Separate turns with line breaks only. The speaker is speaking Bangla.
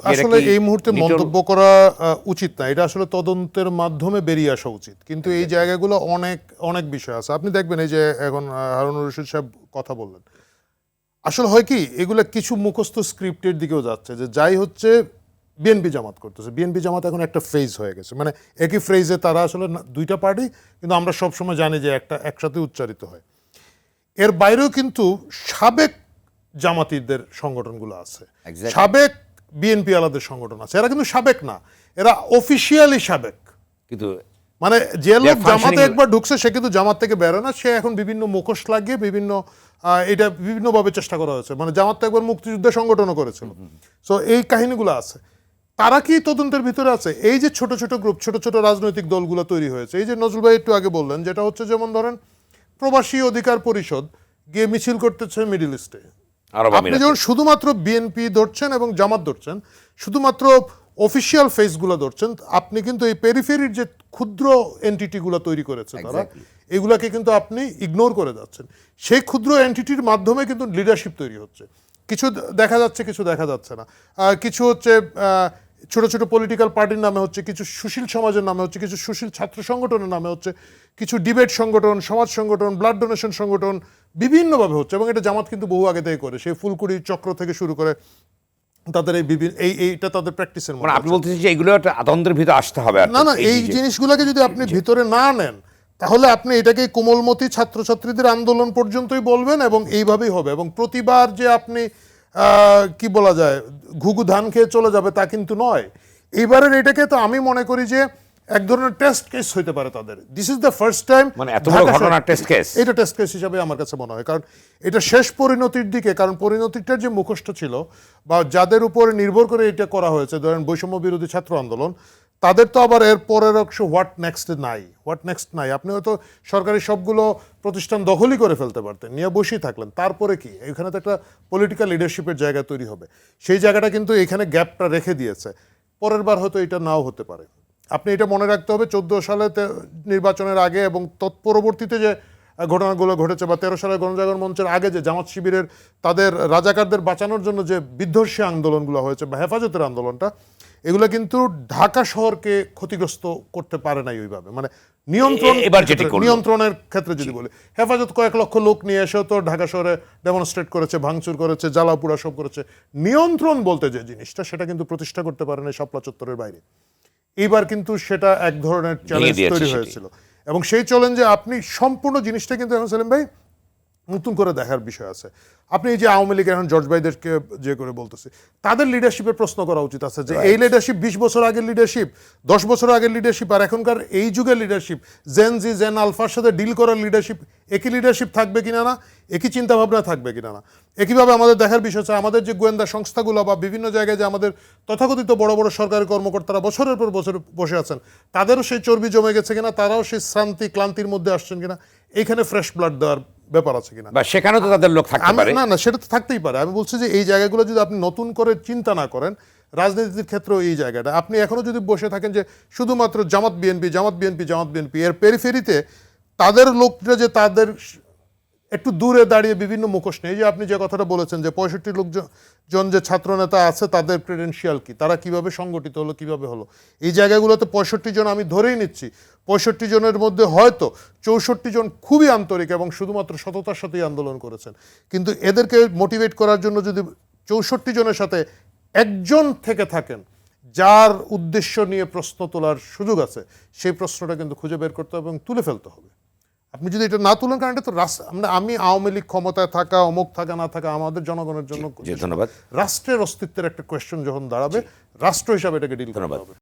আসলে এই মুহূর্তে মন্তব্য করা উচিত না, এটা আসলে তদন্তের মাধ্যমে বেরিয়ে আসা উচিত। কিন্তু এই জায়গাগুলো অনেক অনেক বিষয় আছে। আপনি দেখবেন এই যে এখন হারুনুর রশিদ সাহেব কথা বললেন, আসলে হয় কি এগুলো কিছু মুখস্থ স্ক্রিপ্টের দিকেও যাচ্ছে, যে যাই হচ্ছে বিএনপি জামাত করতেছে, বিএনপি জামাত এখন একটা ফ্রেজ হয়ে গেছে, মানে একই ফ্রেজে তারা আসলে দুইটা পার্টি, কিন্তু আমরা সবসময় জানি যে একটা একসাথে উচ্চারিত হয়। এর বাইরেও কিন্তু সাবেক জামাতিদের সংগঠনগুলো আছে, সাবেক বিএনপি আলাদের সংগঠন আছে, এরা কিন্তু সাবেক না, এরা অফিসিয়ালি সাবেক।
কিন্তু
মানে যে লোক জামাতে একবার ঢুকছে সে কিন্তু জামাত থেকে বেরোয় না, সে এখন বিভিন্ন মুখোশ লাগিয়ে বিভিন্ন এটা বিভিন্নভাবে চেষ্টা করা হয়েছে। মানে জামাত তো একবার মুক্তিযুদ্ধ সংগঠনও করেছিল। সো এই কাহিনীগুলো আছে। তারা কি তদন্তের ভিতরে আছে? এই যে ছোট ছোট গ্রুপ, ছোট ছোট রাজনৈতিক দলগুলো তৈরি হয়েছে, এই যে নজরুল ভাই একটু আগে বললেন, যেটা হচ্ছে যেমন ধরেন প্রবাসী অধিকার পরিষদ গিয়ে মিছিল করতেছে মিডল ইস্টে। আপনি যখন শুধুমাত্র বিএনপি ধরছেন এবং জামাত ধরছেন, শুধুমাত্র অফিসিয়াল ফেসগুলো ধরছেন, আপনি কিন্তু এই পেরিফেরির যে ক্ষুদ্র এন্টিটিগুলো তৈরি করেছে তারা, এগুলাকে কিন্তু আপনি ইগনোর করে যাচ্ছেন। সেই ক্ষুদ্র এন্টিটির মাধ্যমে কিন্তু লিডারশিপ তৈরি হচ্ছে। কিছু দেখা যাচ্ছে, কিছু দেখা যাচ্ছে না। কিছু হচ্ছে ছোট ছোট পলিটিক্যাল পার্টির নামে হচ্ছে, কিছু সুশীল সমাজের নামে হচ্ছে, কিছু সুশীল ছাত্র সংগঠনের নামে হচ্ছে, কিছু ডিবেট সংগঠন, সমাজ সংগঠন, ব্লাড ডোনেশন সংগঠন বিভিন্নভাবে হচ্ছে। এবং এটা জামাত কিন্তু বহু আগে থেকে করে, সেই ফুলকুড়ি চক্র থেকে শুরু করে তাদের এইটা তাদের প্র্যাকটিসের মধ্যে।
আপনি বলতেছেন যে এইগুলো একটা তদন্তের ভিতরে আসতে হবে।
না না, এই জিনিসগুলোকে যদি আপনি ভিতরে না নেন, তাহলে আপনি এটাকে কোমলমতি ছাত্রছাত্রীদের আন্দোলন পর্যন্তই বলবেন এবং এইভাবেই হবে। এবং প্রতিবার যে আপনি কি বলা যায় ঘুঘু ধান খেয়ে চলে যাবে তা কিন্তু নয়। এইবারের এটাকে তো আমি মনে করি যে এক ধরনের টেস্ট কেস হইতে পারে তাদের। This is the first time,
মানে এত বড় ঘটনা টেস্ট কেস,
এটা টেস্ট কেস হিসাবে আমার কাছে মনে হয়। কারণ এটা শেষ পরিণতির দিকে, কারণ পরিণতিটার যে মুখোশটা ছিল বা যাদের উপরে নির্ভর করে এটা করা হয়েছে, ধরেন বৈষম্য বিরোধী ছাত্র আন্দোলন, তাদের তো আবার এর পরের অংশ হোয়াট নেক্সট নাই। আপনি হয়তো সরকারি সবগুলো প্রতিষ্ঠান দখলই করে ফেলতে পারতেন, নিয়ে বসেই থাকলেন, তারপরে কি এখানে তো একটা পলিটিক্যাল লিডারশিপের জায়গা তৈরি হবে। সেই জায়গাটা কিন্তু এখানে গ্যাপটা রেখে দিয়েছে। পরের বার হয়তো এটা নাও হতে পারে। আপনি এটা মনে রাখতে হবে, 14 সালে নির্বাচনের আগে এবং তৎপরবর্তীতে যে ঘটনাগুলো ঘটেছে, বা 13 সালের গণজাগরণ মঞ্চের আগে যে জামাত শিবিরের তাদের রাজাকারদের বাঁচানোর জন্য যে বিধ্বংসী আন্দোলনগুলো হয়েছে বা হেফাজতের আন্দোলনটা, এগুলো কিন্তু ঢাকা শহরকে ক্ষতিগ্রস্ত করতে পারে নাই ওইভাবে। মানে নিয়ন্ত্রণের ক্ষেত্রে যদি বলি, হেফাজত কয়েক লক্ষ লোক নিয়ে এসেও তো ঢাকা শহরে ডেমনস্ট্রেট করেছে, ভাঙচুর করেছে, জ্বালাপুড়া সব করেছে। নিয়ন্ত্রণ বলতে যে জিনিসটা, সেটা কিন্তু প্রতিষ্ঠা করতে পারে না শাপলা চত্বরের বাইরে। এইবার কিন্তু সেটা এক ধরনের চ্যালেঞ্জ তৈরি হয়েছিল, এবং সেই চ্যালেঞ্জে আপনি সম্পূর্ণ জিনিসটা কিন্তু এখন সেলিম ভাই নতুন করে দেখার বিষয় আছে। আপনি এই যে আওয়ামী লীগ এখন জর্জ ভাইদেরকে যে করে বলতেছে, তাদের লিডারশিপের প্রশ্ন করা উচিত আছে যে এই লিডারশিপ 20 বছর আগের লিডারশিপ, 10 বছর আগের লিডারশিপ আর এখনকার এই যুগের লিডারশিপ, জেন আলফার সাথে ডিল করার লিডারশিপ, একই লিডারশিপ থাকবে কিনা না, একই চিন্তাভাবনা থাকবে কিনা না। একইভাবে আমাদের দেখার বিষয় হচ্ছে আমাদের যে গোয়েন্দা সংস্থাগুলো বা বিভিন্ন জায়গায় যে আমাদের তথাকথিত বড় বড় সরকারি কর্মকর্তারা বছরের পর বছর বসে আছেন, তাদেরও সেই চর্বি জমে গেছে কিনা, তারাও সেই শ্রান্তি ক্লান্তির মধ্যে আসছেন কিনা, এইখানে ফ্রেশ ব্লাড দেওয়ার ব্যাপার আছে কিনা।
বা সেখানেও তো তাদের লোক থাকতে পারে।
না, সেটা তো থাকতেই পারে। আমি বলছি যে এই জায়গাগুলো যদি আপনি নতুন করে চিন্তা না করেন, রাজনীতির ক্ষেত্রেও এই জায়গাটা আপনি এখনো যদি বসে থাকেন যে শুধুমাত্র জামাত বিএনপি এর পেরিফেরিতে তাদের লোকরা যে তাদের একটু দূরে দাঁড়িয়ে বিভিন্ন মুখোশ নেই। যে আপনি যে কথাটা বলেছেন যে 65 লোকজন যে ছাত্রনেতা আছে, তাদের ক্রেডেনশিয়াল কি, তারা কিভাবে সংগঠিত হলো, কিভাবে হলো, এই জায়গাগুলোতে 65 জন আমি ধরেই নিচ্ছি, 65 জনের মধ্যে হয়তো 64 জন খুবই আন্তরিক এবং শুধুমাত্র সততার সাথেই আন্দোলন করেছেন। কিন্তু এদেরকে মোটিভেট করার জন্য যদি 64 জনের সাথে একজন থেকে থাকেন যার উদ্দেশ্য নিয়ে প্রশ্ন তোলার সুযোগ আছে, সেই প্রশ্নটা কিন্তু খুঁজে বের করতে হবে এবং তুলে ফেলতে হবে। আপনি যদি এটা না তুলেন, কারণ এটা তো আমি আওয়ামী লীগ ক্ষমতায় থাকা, অমুক থাকা না থাকা আমাদের জনগণের জন্য,
ধন্যবাদ,
রাষ্ট্রের অস্তিত্বের একটা কোয়েশ্চেন যখন দাঁড়াবে, রাষ্ট্র হিসাবে এটাকে ডিল করতে হবে।